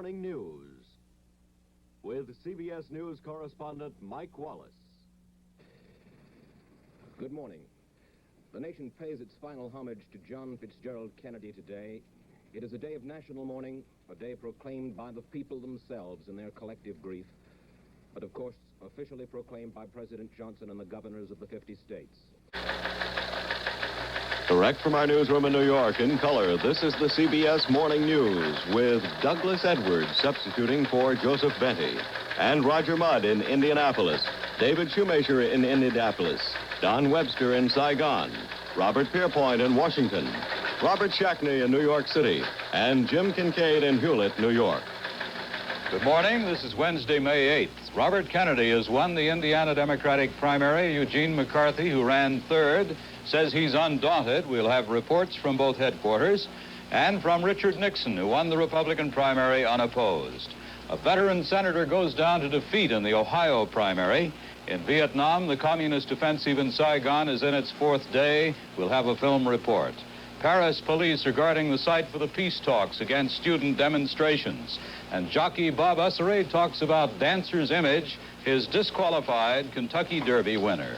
Morning News with CBS News correspondent Mike Wallace. Good morning. The nation pays its final homage to John Fitzgerald Kennedy today. It is a day of national mourning, a day proclaimed by the people themselves in their collective grief, but of course officially proclaimed by President Johnson and the governors of the 50 states. Direct from our newsroom in New York in color, this is the CBS Morning News with Douglas Edwards substituting for Joseph Benty, and Roger Mudd in Indianapolis, David Shoemaker in Indianapolis, Don Webster in Saigon, Robert Pierpoint in Washington, Robert Shackney in New York City, and Jim Kincaid in Hewlett, New York. Good morning. This is Wednesday, May 8th. Robert Kennedy has won the Indiana Democratic primary. Eugene McCarthy, who ran third, says he's undaunted. We'll have reports from both headquarters and from Richard Nixon, who won the Republican primary unopposed. A veteran senator goes down to defeat in the Ohio primary. In Vietnam, the communist offensive in Saigon is in its fourth day. We'll have a film report. Paris police are guarding the site for the peace talks against student demonstrations. And jockey Bob Usseray talks about Dancer's Image, his disqualified Kentucky Derby winner.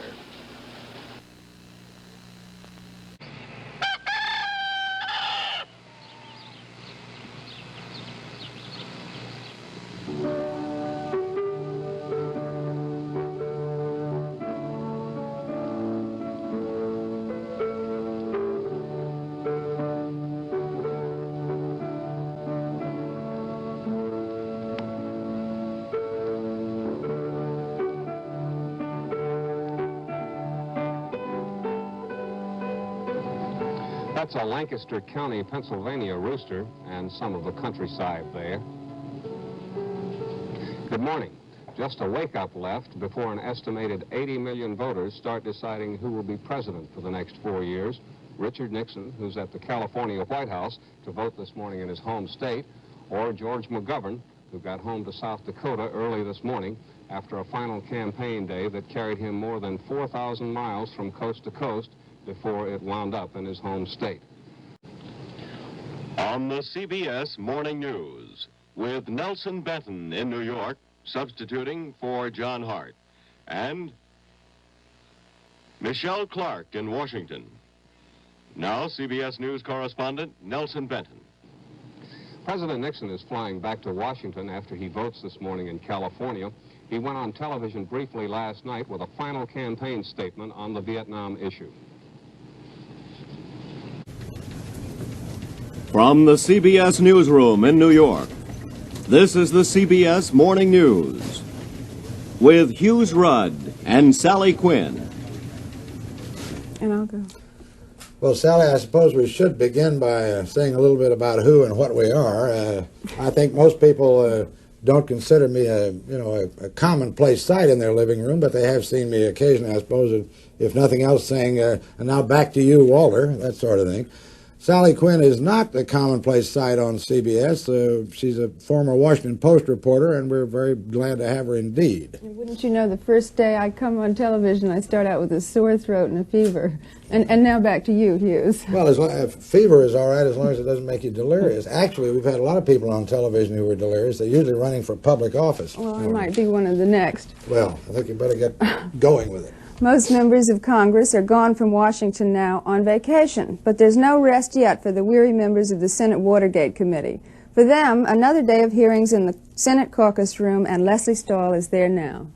That's a Lancaster County, Pennsylvania rooster and some of the countryside there. Good morning. Just a wake-up left before an estimated 80 million voters start deciding who will be president for the next 4 years. Richard Nixon, who's at the California White House to vote this morning in his home state, or George McGovern, who got home to South Dakota early this morning after a final campaign day that carried him more than 4,000 miles from coast to coast before it wound up in his home state. On the CBS Morning News with Nelson Benton in New York, substituting for John Hart, and Michelle Clark in Washington. Now, CBS News correspondent Nelson Benton. President Nixon is flying back to Washington after he votes this morning in California. He went on television briefly last night with a final campaign statement on the Vietnam issue. From the CBS Newsroom in New York, this is the CBS Morning News with Hughes Rudd and Sally Quinn. And I'll go. Well, Sally, I suppose we should begin by saying a little bit about who and what we are. I think most people don't consider me a commonplace sight in their living room, but they have seen me occasionally, I suppose, if nothing else, saying, and now back to you, Walter, that sort of thing. Sally Quinn is not a commonplace sight on CBS. She's a former Washington Post reporter, and we're very glad to have her indeed. Wouldn't you know, the first day I come on television, I start out with a sore throat and a fever. And now back to you, Hughes. Well, fever is all right as long as it doesn't make you delirious. Actually, we've had a lot of people on television who were delirious. They're usually running for public office. Well, I might be one of the next. Well, I think you better get going with it. Most members of Congress are gone from Washington now on vacation, but there's no rest yet for the weary members of the Senate Watergate Committee. For them, another day of hearings in the Senate caucus room, and Leslie Stahl is there now.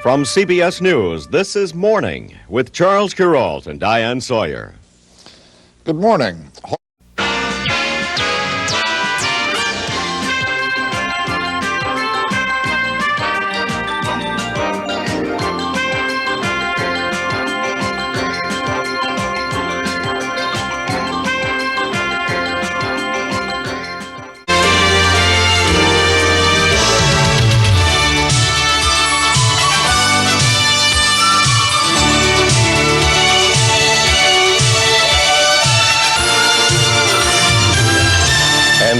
From CBS News, this is Morning with Charles KURALT and Diane Sawyer. Good morning.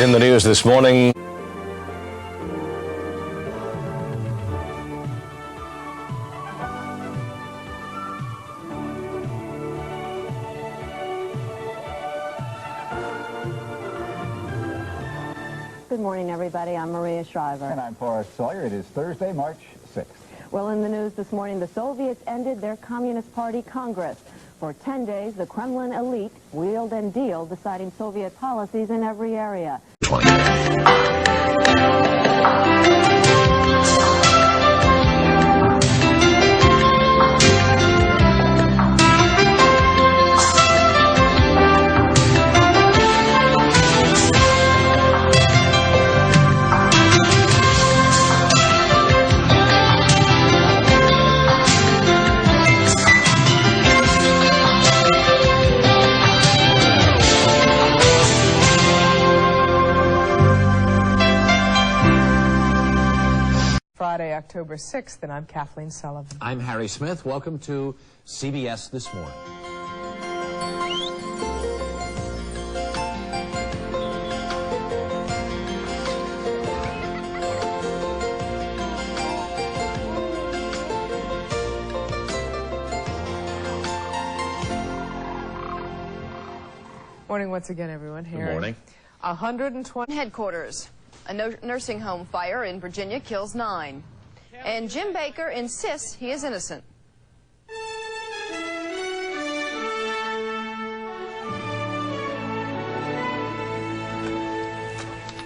And in the news this morning, Good morning, everybody. I'm Maria Shriver. And I'm Forrest Sawyer. It is Thursday, March 6th. Well, in the news this morning, the Soviets ended their Communist Party Congress. For 10 days, the Kremlin elite wheeled and dealed, deciding Soviet policies in every area. Friday, October 6th, and I'm Kathleen Sullivan. I'm Harry Smith. Welcome to CBS This Morning. Morning once again, everyone. Harry. Good morning. 120 headquarters. A nursing home fire in Virginia kills 9. And Jim Baker insists he is innocent.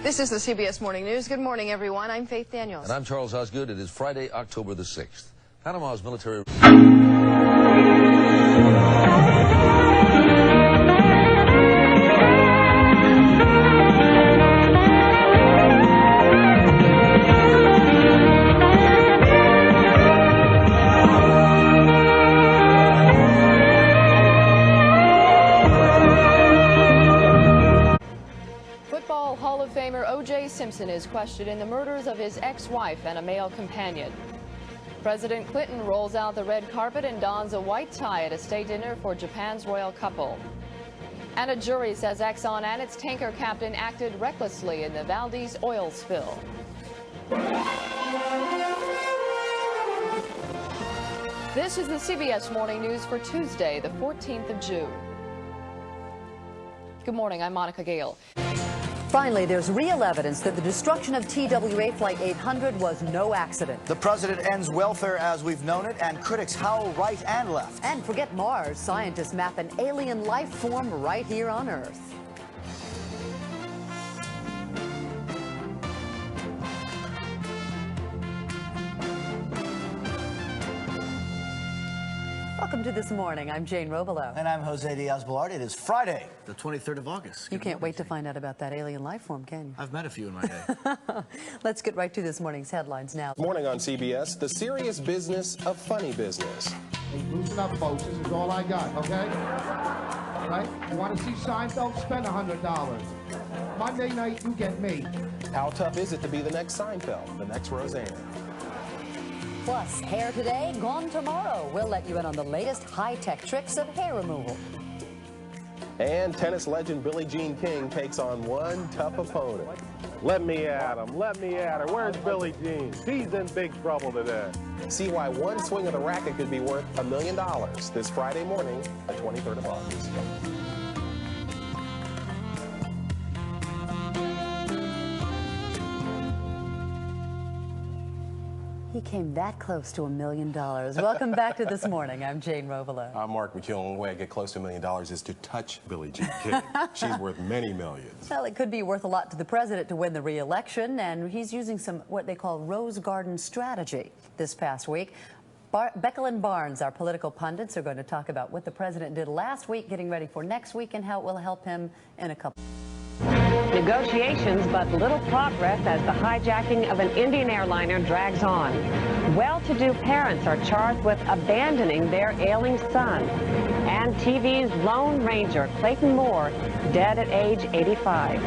This is the CBS Morning News. Good morning, everyone. I'm Faith Daniels. And I'm Charles Osgood. It is Friday, October the 6th. Panama's military... Hall of Famer O.J. Simpson is questioned in the murders of his ex-wife and a male companion. President Clinton rolls out the red carpet and dons a white tie at a state dinner for Japan's royal couple. And a jury says Exxon and its tanker captain acted recklessly in the Valdez oil spill. This is the CBS Morning News for Tuesday, the 14th of June. Good morning, I'm Monica Gale. Finally, there's real evidence that the destruction of TWA Flight 800 was no accident. The president ends welfare as we've known it, and critics howl right and left. And forget Mars, scientists map an alien life form right here on Earth. Welcome to This Morning. I'm Jane Robelo. And I'm Jose Diaz-Balart. It is Friday, the 23rd of August. You can't wait to find out about that alien life form, can you? I've met a few in my day. Let's get right to this morning's headlines now. Morning on CBS, the serious business of funny business. Hey, loosen up, folks. This is all I got, okay? Right? You want to see Seinfeld? Spend $100. Monday night, you get me. How tough is it to be the next Seinfeld, the next Roseanne? Plus, hair today, gone tomorrow. We'll let you in on the latest high-tech tricks of hair removal. And tennis legend Billie Jean King takes on one tough opponent. Let me at him. Let me at her. Where's Billie Jean? She's in big trouble today. See why one swing of the racket could be worth $1 million this Friday morning, the 23rd of August. He came that close to $1 million. Welcome back to This Morning. I'm Jane Robelo. I'm Mark McKeown. The way I get close to $1 million is to touch Billie Jean King. She's worth many millions. Well, it could be worth a lot to the president to win the re-election, and he's using some what they call rose garden strategy this past week. Beckel and Barnes, our political pundits, are going to talk about what the president did last week, getting ready for next week, and how it will help him in a couple. Negotiations, but little progress as the hijacking of an Indian airliner drags on. Well-to-do parents are charged with abandoning their ailing son. And TV's Lone Ranger, Clayton Moore, dead at age 85.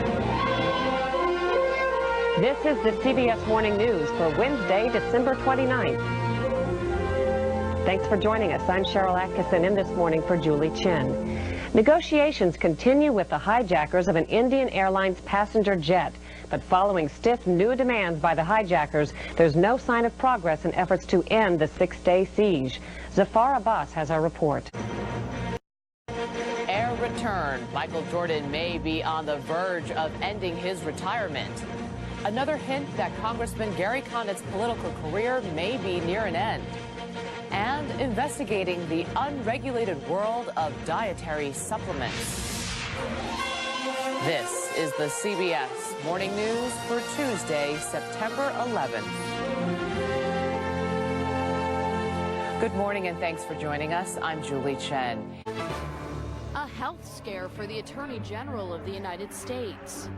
This is the CBS Morning News for Wednesday, December 29th. Thanks for joining us. I'm Cheryl Atkinson in This Morning for Julie Chin. Negotiations continue with the hijackers of an Indian Airlines passenger jet. But following stiff new demands by the hijackers, there's no sign of progress in efforts to end the 6-day siege. Zafar Abbas has our report. Air return. Michael Jordan may be on the verge of ending his retirement. Another hint that Congressman Gary Condit's political career may be near an end. And investigating the unregulated world of dietary supplements. This is the CBS Morning News for Tuesday, September 11th. Good morning and thanks for joining us. I'm Julie Chen. A health scare for the Attorney General of the United States.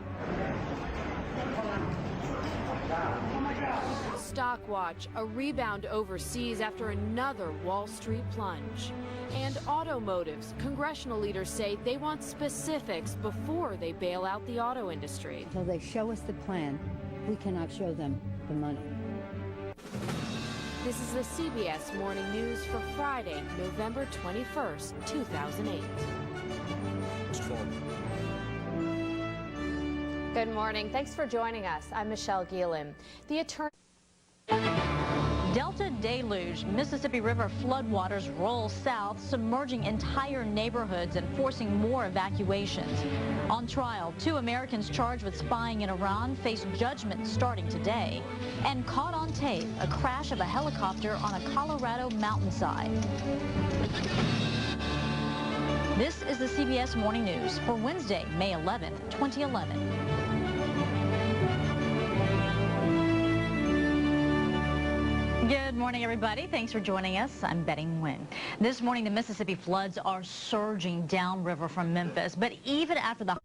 Stock watch, a rebound overseas after another Wall Street plunge. And automotives, congressional leaders say they want specifics before they bail out the auto industry. Until they show us the plan, we cannot show them the money. This is the CBS Morning News for Friday, November 21st, 2008. Good morning. Thanks for joining us. I'm Michelle Gielan. The attorney. Delta deluge. Mississippi River floodwaters roll south, submerging entire neighborhoods and forcing more evacuations. On trial, 2 Americans charged with spying in Iran face judgment starting today. And caught on tape, a crash of a helicopter on a Colorado mountainside. This is the CBS Morning News for Wednesday, May 11th, 2011. Good morning, everybody. Thanks for joining us. I'm Betty Nguyen. This morning, the Mississippi floods are surging downriver from Memphis, but even after the...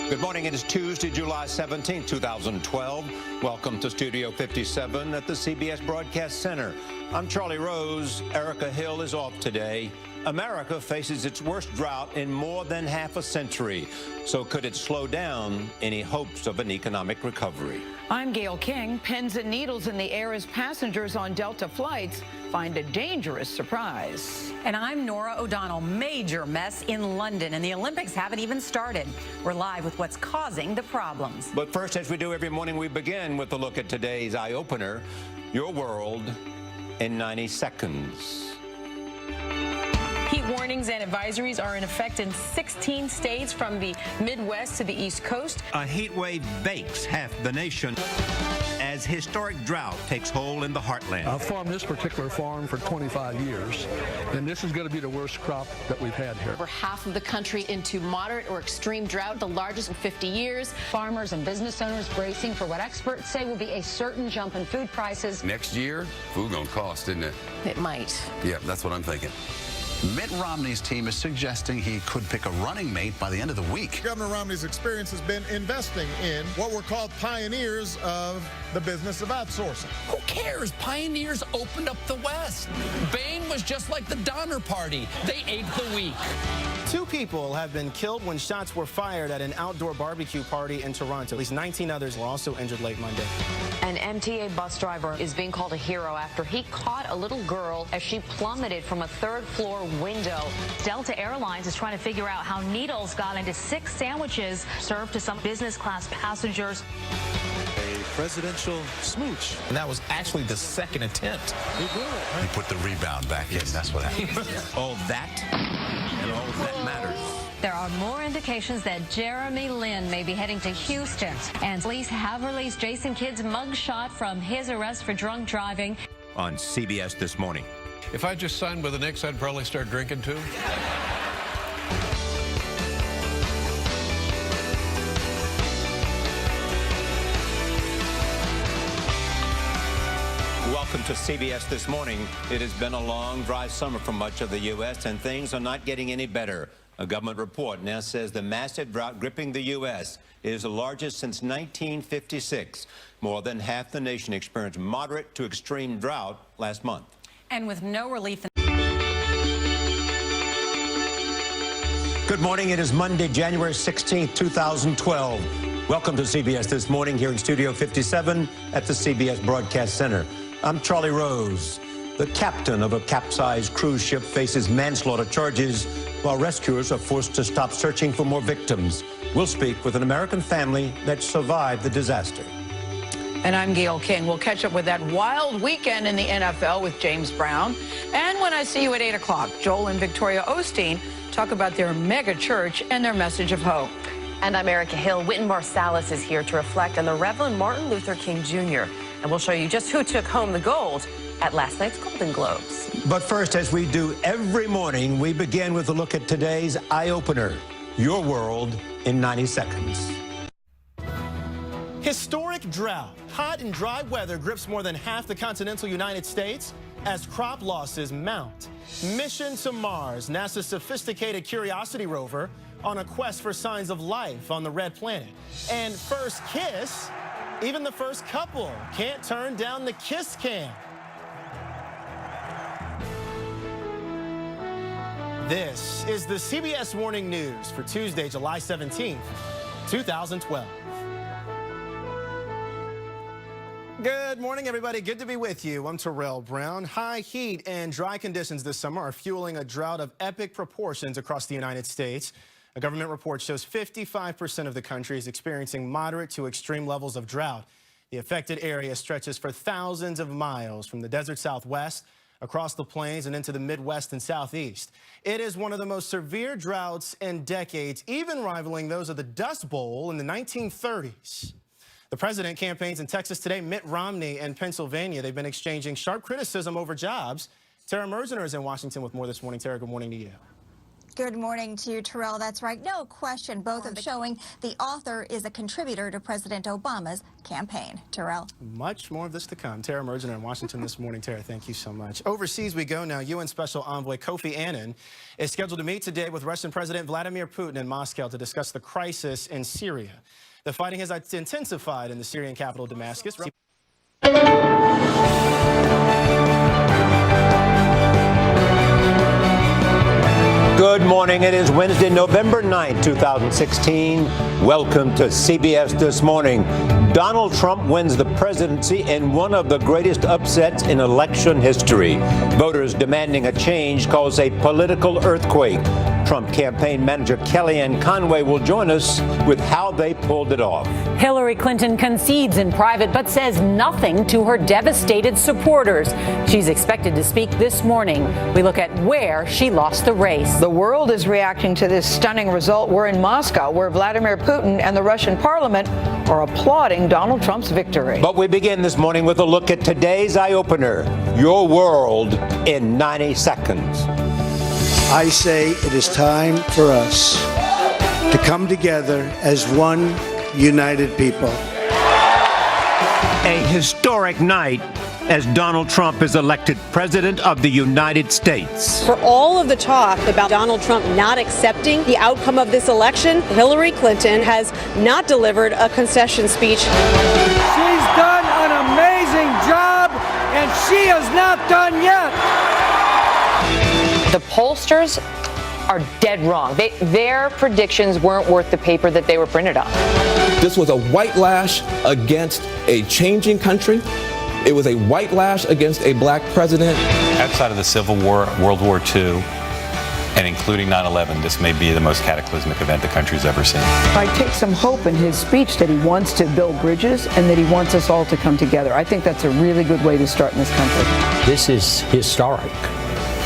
Good morning. It is Tuesday, July 17, 2012. Welcome to Studio 57 at the CBS Broadcast Center. I'm Charlie Rose. Erica Hill is off today. America faces its worst drought in more than half a century. So could it slow down any hopes of an economic recovery? I'm Gail King. Pins and needles in the air as passengers on Delta flights find a dangerous surprise. And I'm Nora O'Donnell. Major mess in London, and the Olympics haven't even started. We're live with what's causing the problems. But first, as we do every morning, we begin with a look at today's eye-opener, Your World in 90 Seconds. Heat warnings and advisories are in effect in 16 states from the Midwest to the East Coast. A heat wave bakes half the nation as historic drought takes hold in the heartland. I've farmed this particular farm for 25 years, and this is going to be the worst crop that we've had here. Over half of the country into moderate or extreme drought, the largest in 50 years. Farmers and business owners bracing for what experts say will be a certain jump in food prices. Next year, food gonna cost, isn't it? It might. Yeah, that's what I'm thinking. Mitt Romney's team is suggesting he could pick a running mate by the end of the week. Governor Romney's experience has been investing in what were called pioneers of the business of outsourcing. Who cares? Pioneers opened up the West. Bain was just like the Donner Party. They ate the weak. 2 people have been killed when shots were fired at an outdoor barbecue party in Toronto. At least 19 others were also injured late Monday. An MTA bus driver is being called a hero after he caught a little girl as she plummeted from a 3rd-floor window. Delta Airlines is trying to figure out how needles got into 6 sandwiches served to some business class passengers. A presidential smooch. And that was actually the 2nd attempt. He put the rebound back in. That's what happened. All that and all that matters. There are more indications that Jeremy Lin may be heading to Houston, and police have released Jason Kidd's mugshot from his arrest for drunk driving. On CBS This Morning. If I just signed with an ex, I'd probably start drinking too. Welcome to CBS This Morning. It has been a long, dry summer for much of the U.S., and things are not getting any better. A government report now says the massive drought gripping the U.S. is the largest since 1956. More than half the nation experienced moderate to extreme drought last month. And with no relief in... Good morning. It is Monday, January 16th, 2012. Welcome to CBS This Morning here in Studio 57 at the CBS Broadcast Center. I'm Charlie Rose. The captain of a capsized cruise ship faces manslaughter charges while rescuers are forced to stop searching for more victims. We'll speak with an American family that survived the disaster. And I'm Gail King. We'll catch up with that wild weekend in the NFL with James Brown. And when I see you at 8 o'clock, Joel and Victoria Osteen talk about their mega church and their message of hope. And I'm Erica Hill. Wynton Marsalis is here to reflect on the Reverend Martin Luther King Jr. And we'll show you just who took home the gold at last night's Golden Globes. But first, as we do every morning, we begin with a look at today's eye-opener, Your World in 90 Seconds. Historic drought. Hot and dry weather grips more than half the continental United States as crop losses mount. Mission to Mars, NASA's sophisticated Curiosity rover on a quest for signs of life on the red planet. And first kiss, even the first couple can't turn down the kiss cam. This is the CBS Morning News for Tuesday, July 17th, 2012. Good morning, everybody. Good to be with you. I'm Terrell Brown. High heat and dry conditions this summer are fueling a drought of epic proportions across the United States. A government report shows 55% of the country is experiencing moderate to extreme levels of drought. The affected area stretches for thousands of miles from the desert Southwest across the plains and into the Midwest and Southeast. It is one of the most severe droughts in decades, even rivaling those of the Dust Bowl in the 1930s. The president campaigns in Texas today. Mitt Romney in Pennsylvania. They've been exchanging sharp criticism over jobs. Tara Merzner is in Washington with more this morning. Tara, good morning to you. Good morning to you, Terrell. That's right. No question. Both of showing the author is a contributor to President Obama's campaign. Terrell. Much more of this to come. Tara Merzner in Washington this morning. Tara, thank you so much. Overseas we go now. UN Special Envoy Kofi Annan is scheduled to meet today with Russian President Vladimir Putin in Moscow to discuss the crisis in Syria. The fighting has intensified in the Syrian capital, Damascus. Good morning. It is Wednesday, November 9, 2016. Welcome to CBS This Morning. Donald Trump wins the presidency in one of the greatest upsets in election history. Voters demanding a change cause a political earthquake. Trump campaign manager Kellyanne Conway will join us with how they pulled it off. Hillary Clinton concedes in private but says nothing to her devastated supporters. She's expected to speak this morning. We look at where she lost the race. The world is reacting to this stunning result. We're in Moscow, where Vladimir Putin and the Russian parliament are applauding Donald Trump's victory. But we begin this morning with a look at today's eye-opener, Your World in 90 Seconds. I say it is time for us to come together as one united people. A historic night as Donald Trump is elected President of the United States. For all of the talk about Donald Trump not accepting the outcome of this election, Hillary Clinton has not delivered a concession speech. She's done an amazing job, and she is not done yet. The pollsters are dead wrong. Their predictions weren't worth the paper that they were printed on. This was a white lash against a changing country. It was a white lash against a black president. Outside of the Civil War, World War II, and including 9/11, this may be the most cataclysmic event the country's ever seen. I take some hope in his speech that he wants to build bridges and that he wants us all to come together. I think that's a really good way to start in this country. This is historic.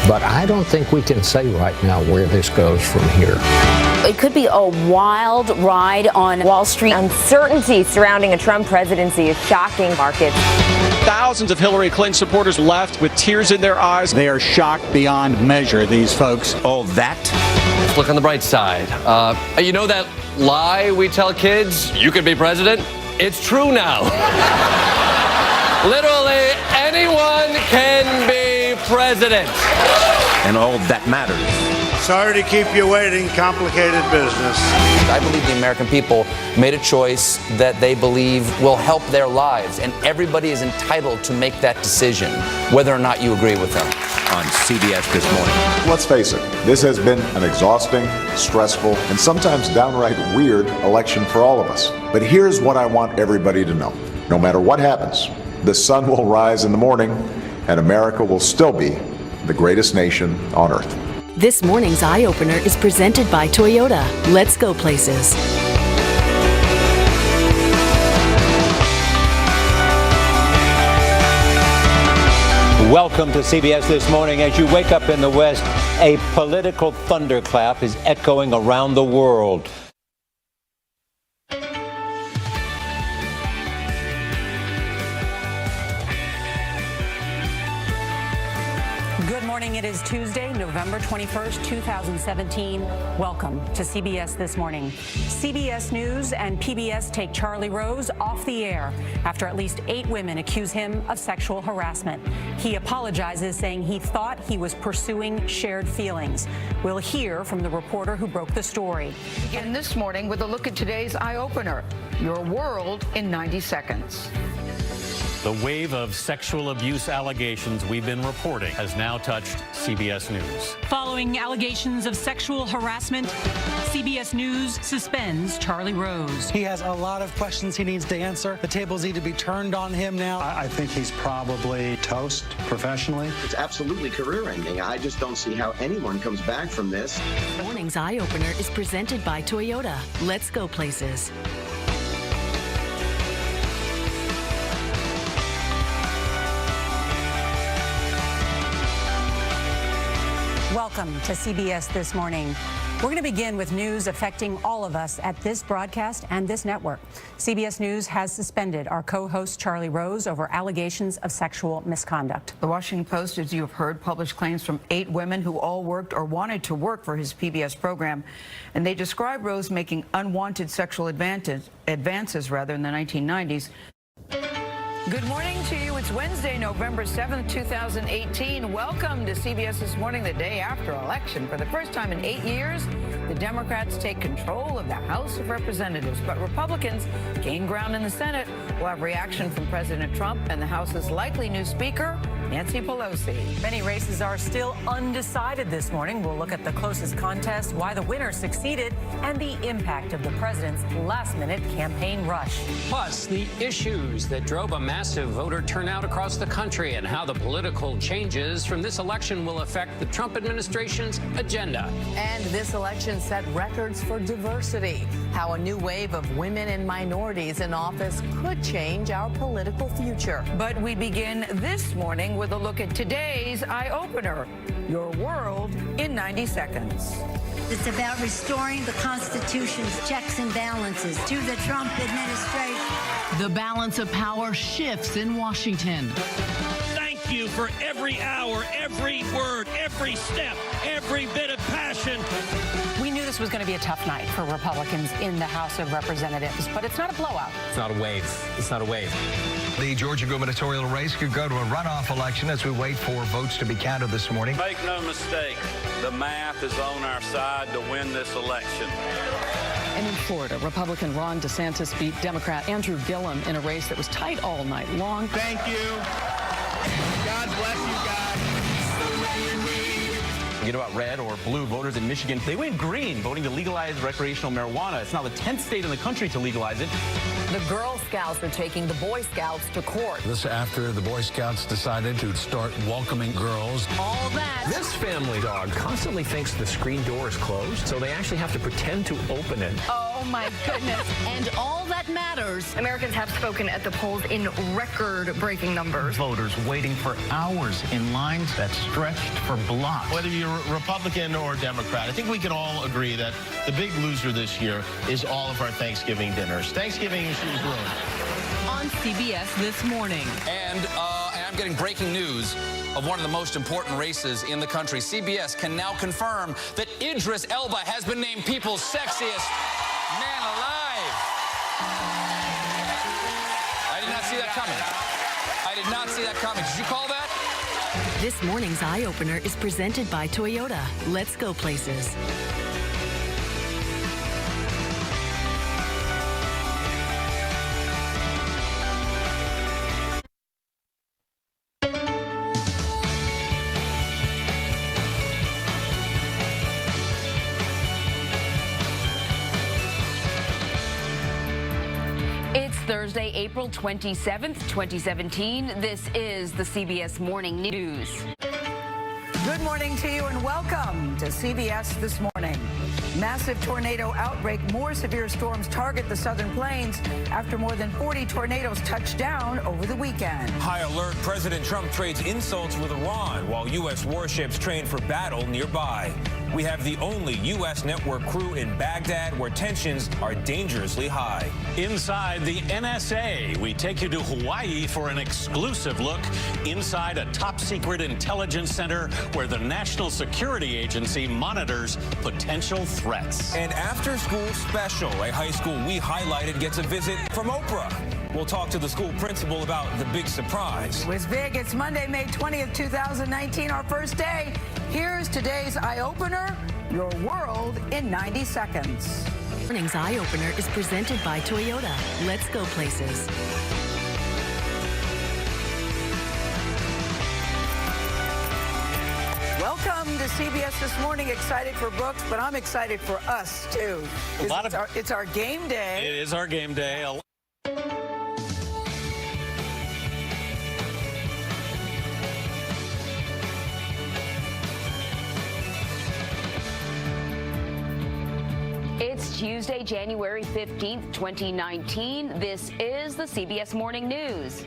But I don't think we can say right now where this goes from here. It could be a wild ride on Wall Street. Uncertainty surrounding a Trump presidency is shocking markets. Thousands of Hillary Clinton supporters left with tears in their eyes. They are shocked beyond measure, these folks. All that? Let's look on the bright side. You know that lie we tell kids, you could be president? It's true now. Literally anyone can be president. And all that matters. Sorry to keep you waiting. Complicated business. I believe the American people made a choice that they believe will help their lives, and everybody is entitled to make that decision, whether or not you agree with them. On CBS This Morning. Let's face it, this has been an exhausting, stressful, and sometimes downright weird election for all of us. But here's what I want everybody to know. No matter what happens, the sun will rise in the morning, and America will still be the greatest nation on earth. This morning's Eye Opener is presented by Toyota. Let's go places. Welcome to CBS This Morning. As you wake up in the West, a political thunderclap is echoing around the world. Good morning. It is Tuesday, November 21st, 2017. Welcome to CBS This Morning. CBS News and PBS take Charlie Rose off the air after at least 8 women accuse him of sexual harassment. He apologizes, saying he thought he was pursuing shared feelings. We'll hear from the reporter who broke the story. Begin this morning with a look at today's eye-opener, your world in 90 seconds. The wave of sexual abuse allegations we've been reporting has now touched CBS News. Following allegations of sexual harassment, CBS News suspends Charlie Rose. He has a lot of questions he needs to answer. The tables need to be turned on him now. I think he's probably toast professionally. It's absolutely career-ending. I just don't see how anyone comes back from this. Morning's Eye Opener is presented by Toyota. Let's go places. Welcome to CBS This Morning. We're going to begin with news affecting all of us at this broadcast and this network. CBS News has suspended our co-host Charlie Rose over allegations of sexual misconduct. The Washington Post, as you have heard, published claims from 8 women who all worked or wanted to work for his PBS program, and they describe Rose making unwanted sexual advances in the 1990s. Good morning to you. It's Wednesday, November 7th, 2018. Welcome to CBS This Morning, the day after election. For the first time in 8 years, the Democrats take control of the House of Representatives, but Republicans gain ground in the Senate. We'll have reaction from President Trump and the House's likely new Speaker, Nancy Pelosi. Many races are still undecided this morning. We'll look at the closest contest, why the winner succeeded, and the impact of the president's last-minute campaign rush. Plus, the issues that drove a massive voter turnout across the country and how the political changes from this election will affect the Trump administration's agenda. And this election set records for diversity, how a new wave of women and minorities in office could change our political future. But we begin this morning with a look at today's eye-opener, your world in 90 seconds. It's about restoring the Constitution's checks and balances to the Trump administration. The balance of power shifts in Washington. Thank you for every hour, every word, every step, every bit of passion. We knew this was going to be a tough night for Republicans in the House of Representatives, but it's not a blowout. It's not a wave. It's not a wave. The Georgia gubernatorial race could go to a runoff election as we wait for votes to be counted this morning. Make no mistake, the math is on our side to win this election. And in Florida, Republican Ron DeSantis beat Democrat Andrew Gillum in a race that was tight all night long. Thank you. God bless you guys. Forget about red or blue voters in Michigan. They went green, voting to legalize recreational marijuana. It's now the 10th state in the country to legalize it. The Girl Scouts are taking the Boy Scouts to court. This after the Boy Scouts decided to start welcoming girls. All that. This family dog constantly thinks the screen door is closed, so they actually have to pretend to open it. Oh, my goodness. And all that matters. Americans have spoken at the polls in record-breaking numbers. Voters waiting for hours in lines that stretched for blocks. Whether you're Republican or Democrat, I think we can all agree that the big loser this year is all of our Thanksgiving dinners. Thanksgiving is ruined. On CBS This Morning. And I'm getting breaking news of one of the most important races in the country. CBS can now confirm that Idris Elba has been named People's Sexiest Man Alive. I did not see that coming. I did not see that coming. Did you call that? This morning's Eye Opener is presented by Toyota. Let's go places. It's Thursday, April 27th, 2017. This is the CBS Morning News. Good morning to you and welcome to CBS This Morning. Massive tornado outbreak. More severe storms target the southern plains after more than 40 tornadoes touched down over the weekend. High alert. President Trump trades insults with Iran while U.S. warships train for battle nearby. We have the only U.S. network crew in Baghdad where tensions are dangerously high. Inside the NSA, we take you to Hawaii for an exclusive look inside a top-secret intelligence center where the National Security Agency monitors potential threats. And after school special, a high school we highlighted gets a visit from Oprah. We'll talk to the school principal about the big surprise. It was big. It's Monday, May 20th, 2019, our first day. Here's today's eye-opener, your world in 90 seconds. Morning's eye-opener is presented by Toyota. Let's go places. Welcome to CBS This Morning. Excited for Brooks, but I'm excited for us, too. It's our game day. It is our game day. It's Tuesday, January 15th, 2019. This is the CBS Morning News.